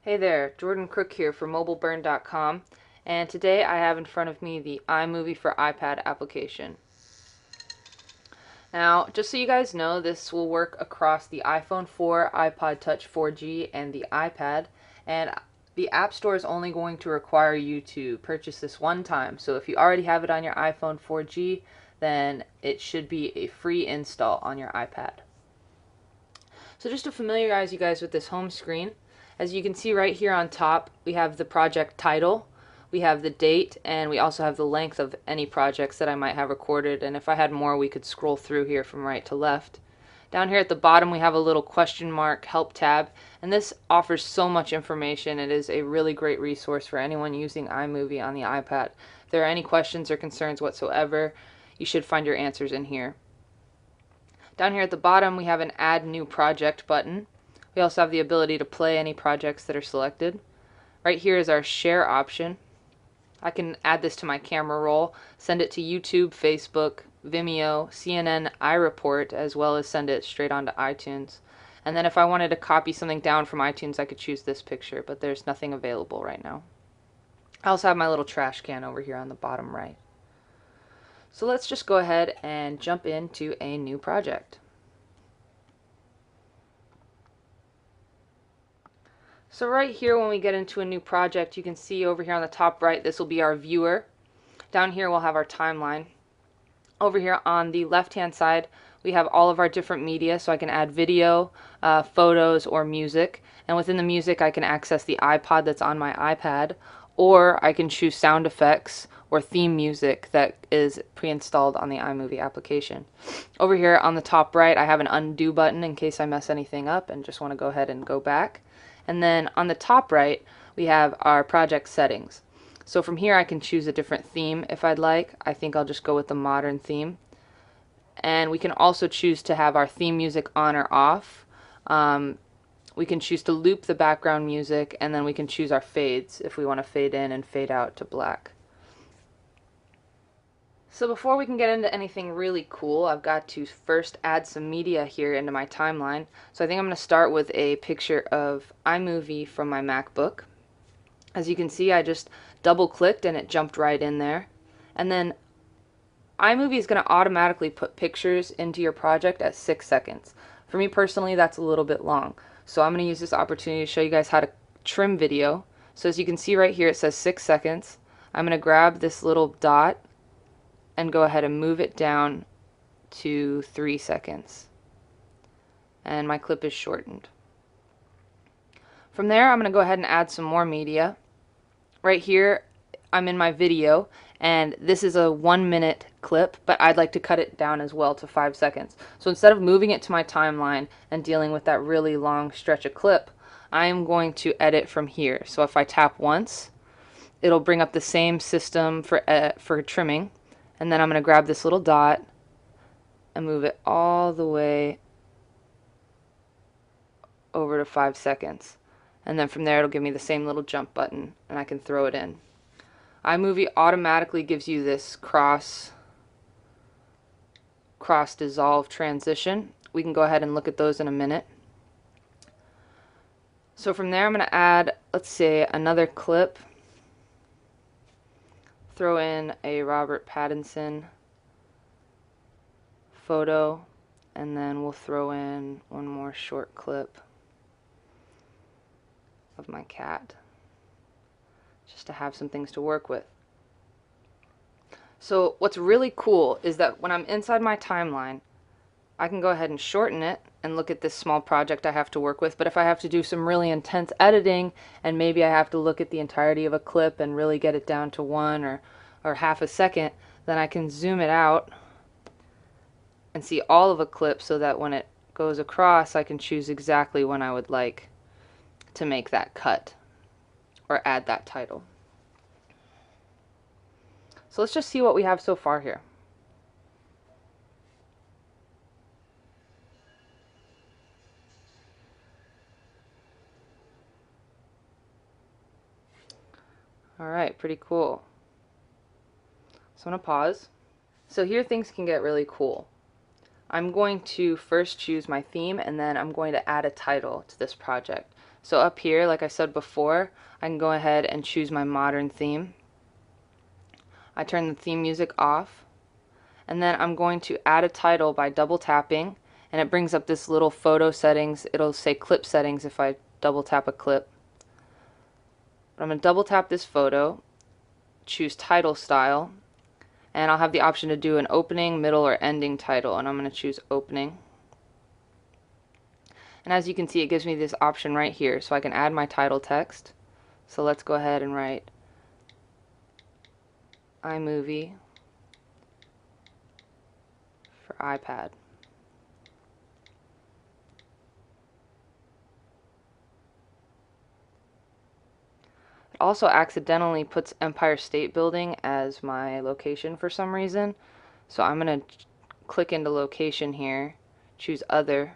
Hey there, Jordan Crook here for MobileBurn.com, and today I have in front of me the iMovie for iPad application. Now, just so you guys know, this will work across the iPhone 4, iPod Touch 4G, and the iPad, and the App Store is only going to require you to purchase this one time. So if you already have it on your iPhone 4G, then it should be a free install on your iPad. So just to familiarize you guys with this home screen, as you can see right here on top, we have the project title, we have the date, and we also have the length of any projects that I might have recorded, and if I had more we could scroll through here from right to left. Down here at the bottom we have a little question mark help tab, and this offers so much information. It is a really great resource for anyone using iMovie on the iPad. If there are any questions or concerns whatsoever, you should find your answers in here. Down here at the bottom we have an Add New Project button. We also have the ability to play any projects that are selected. Right here is our Share option. I can add this to my camera roll, send it to YouTube, Facebook, Vimeo, CNN, iReport, as well as send it straight onto iTunes. And then if I wanted to copy something down from iTunes, I could choose this picture, but there's nothing available right now. I also have my little trash can over here on the bottom right. So let's just go ahead and jump into a new project. So right here when we get into a new project, you can see over here on the top right, this will be our viewer. Down here we'll have our timeline. Over here on the left hand side we have all of our different media, so I can add video, photos, or music. And within the music I can access the iPod that's on my iPad, or I can choose sound effects or theme music that is pre-installed on the iMovie application. Over here on the top right I have an undo button in case I mess anything up and just want to go ahead and go back. And then on the top right we have our project settings. So from here I can choose a different theme if I'd like. I think I'll just go with the modern theme. And we can also choose to have our theme music on or off. We can choose to loop the background music, and then we can choose our fades if we want to fade in and fade out to black. So before we can get into anything really cool, I've got to first add some media here into my timeline. So I think I'm going to start with a picture of iMovie from my MacBook. As you can see, I just double clicked and it jumped right in there. And then iMovie is going to automatically put pictures into your project at 6 seconds. For me personally, that's a little bit long. So I'm going to use this opportunity to show you guys how to trim video. So as you can see right here, it says 6 seconds. I'm going to grab this little dot and go ahead and move it down to 3 seconds. And my clip is shortened. From there, I'm going to go ahead and add some more media. Right here, I'm in my video, and this is a 1 minute clip, but I'd like to cut it down as well to 5 seconds. So instead of moving it to my timeline and dealing with that really long stretch of clip, I am going to edit from here. So if I tap once, it'll bring up the same system for trimming, and then I'm going to grab this little dot and move it all the way over to 5 seconds. And then from there it'll give me the same little jump button and I can throw it in. iMovie automatically gives you this cross dissolve transition. We can go ahead and look at those in a minute. So from there I'm going to add, let's say, another clip. Throw in a Robert Pattinson photo, and then we'll throw in one more short clip of my cat, just to have some things to work with. So what's really cool is that when I'm inside my timeline, I can go ahead and shorten it and look at this small project I have to work with. But if I have to do some really intense editing, and maybe I have to look at the entirety of a clip and really get it down to 1 or half a second, then I can zoom it out and see all of a clip, so that when it goes across I can choose exactly when I would like to make that cut or add that title. So let's just see what we have so far here. Alright, pretty cool. So I'm going to pause. So here things can get really cool. I'm going to first choose my theme, and then I'm going to add a title to this project. So up here, like I said before, I can go ahead and choose my modern theme. I turn the theme music off, and then I'm going to add a title by double tapping, and it brings up this little photo settings. It'll say clip settings if I double tap a clip. But I'm going to double tap this photo, choose title style, and I'll have the option to do an opening, middle, or ending title, and I'm going to choose opening. And as you can see, it gives me this option right here, so I can add my title text. So let's go ahead and write iMovie for iPad. It also accidentally puts Empire State Building as my location for some reason. So I'm going to click into location here, choose other,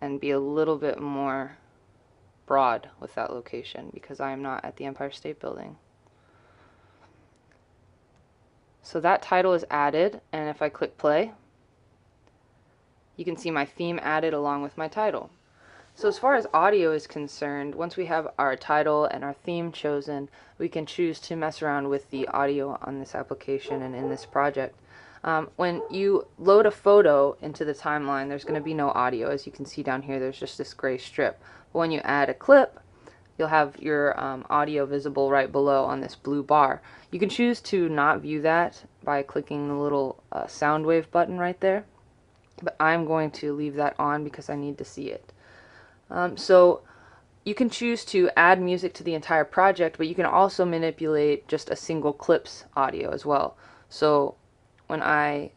and be a little bit more broad with that location because I am not at the Empire State Building. So that title is added, and if I click play, you can see my theme added along with my title. So as far as audio is concerned, once we have our title and our theme chosen, we can choose to mess around with the audio on this application and in this project. When you load a photo into the timeline, there's going to be no audio. As you can see down here, there's just this gray strip. But when you add a clip, you'll have your audio visible right below on this blue bar. You can choose to not view that by clicking the little sound wave button right there, but I'm going to leave that on because I need to see it. So you can choose to add music to the entire project, but you can also manipulate just a single clip's audio as well. So when I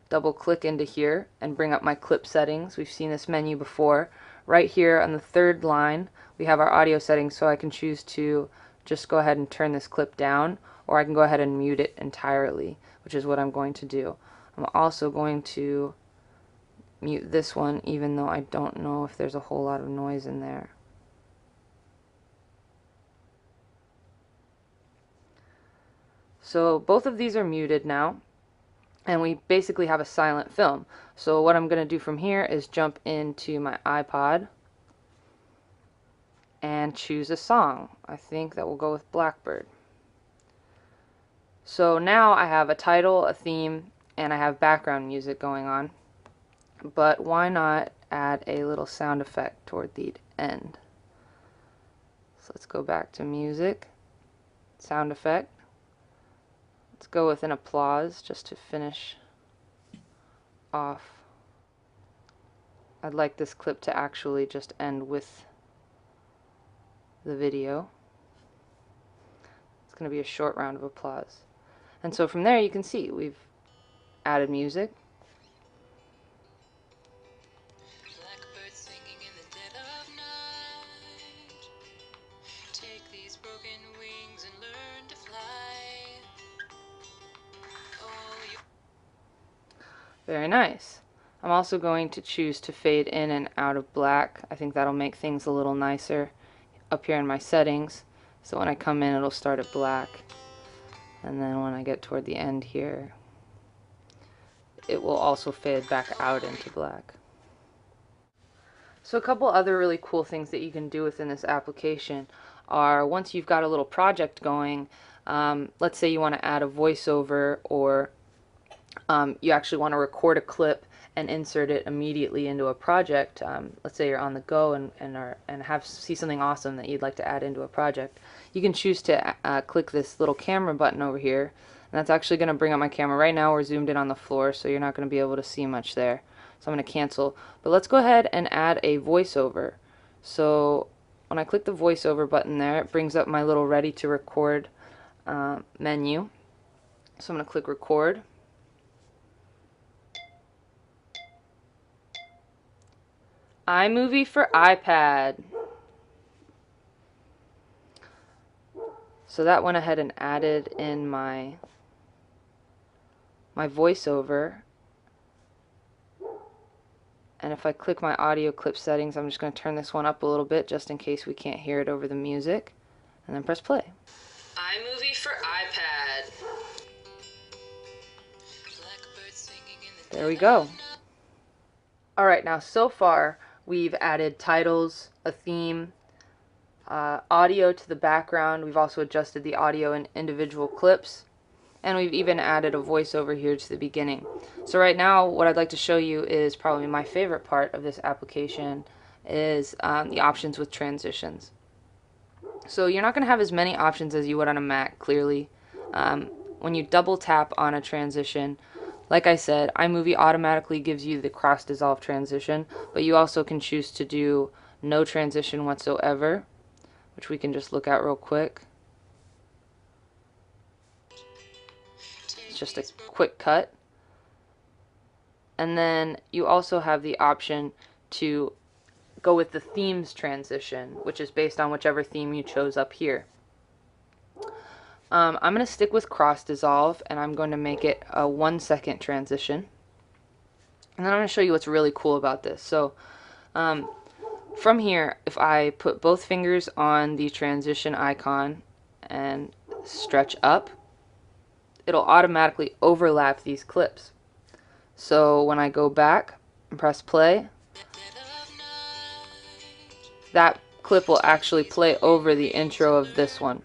double click into here and bring up my clip settings, we've seen this menu before. Right here on the third line we have our audio settings, so I can choose to just go ahead and turn this clip down, or I can go ahead and mute it entirely, which is what I'm going to do. I'm also going to mute this one, even though I don't know if there's a whole lot of noise in there. So both of these are muted now, and we basically have a silent film. So what I'm going to do from here is jump into my iPod and choose a song. I think that will go with Blackbird. So now I have a title, a theme, and I have background music going on. But why not add a little sound effect toward the end? So let's go back to music, sound effect. Let's go with an applause just to finish off. I'd like this clip to actually just end with the video. It's going to be a short round of applause. And so from there you can see we've added music. Blackbird singing in the dead of night. Take these broken wings and learn to fly. Oh, Very nice. I'm also going to choose to fade in and out of black. I think that'll make things a little nicer up here in my settings. So when I come in, it'll start at black. And then when I get toward the end here, it will also fade back out into black. So a couple other really cool things that you can do within this application are, once you've got a little project going, let's say you want to add a voiceover, or you actually want to record a clip and insert it immediately into a project. Let's say you're on the go and see something awesome that you'd like to add into a project. You can choose to click this little camera button over here, and that's actually going to bring up my camera. Right now we're zoomed in on the floor, so you're not going to be able to see much there. So I'm going to cancel. But let's go ahead and add a voiceover. So when I click the voiceover button there, it brings up my little ready to record menu. So I'm going to click record. iMovie for iPad. So that went ahead and added in my voiceover. And if I click my audio clip settings, I'm just going to turn this one up a little bit just in case we can't hear it over the music, and then press play. iMovie for iPad. There we go. Alright, now so far we've added titles, a theme, audio to the background. We've also adjusted the audio in individual clips, and we've even added a voiceover here to the beginning. So right now what I'd like to show you is probably my favorite part of this application is the options with transitions. So you're not going to have as many options as you would on a Mac, clearly. When you double tap on a transition, like I said, iMovie automatically gives you the cross dissolve transition, but you also can choose to do no transition whatsoever, which we can just look at real quick. It's just a quick cut. And then you also have the option to go with the themes transition, which is based on whichever theme you chose up here. I'm going to stick with cross dissolve, and I'm going to make it a 1-second transition. And then I'm going to show you what's really cool about this. So from here, if I put both fingers on the transition icon and stretch up, it'll automatically overlap these clips. So when I go back and press play, that clip will actually play over the intro of this one,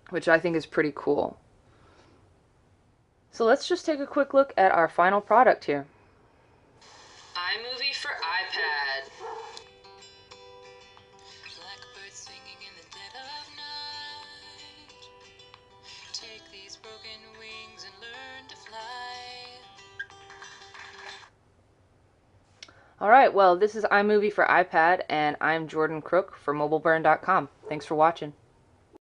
which I think is pretty cool. So let's just take a quick look at our final product here. iMovie for iPad. Blackbird singing in the dead of night. Take these broken wings and learn to fly. Alright, well, this is iMovie for iPad, and I'm Jordan Crook for MobileBurn.com. Thanks for watching.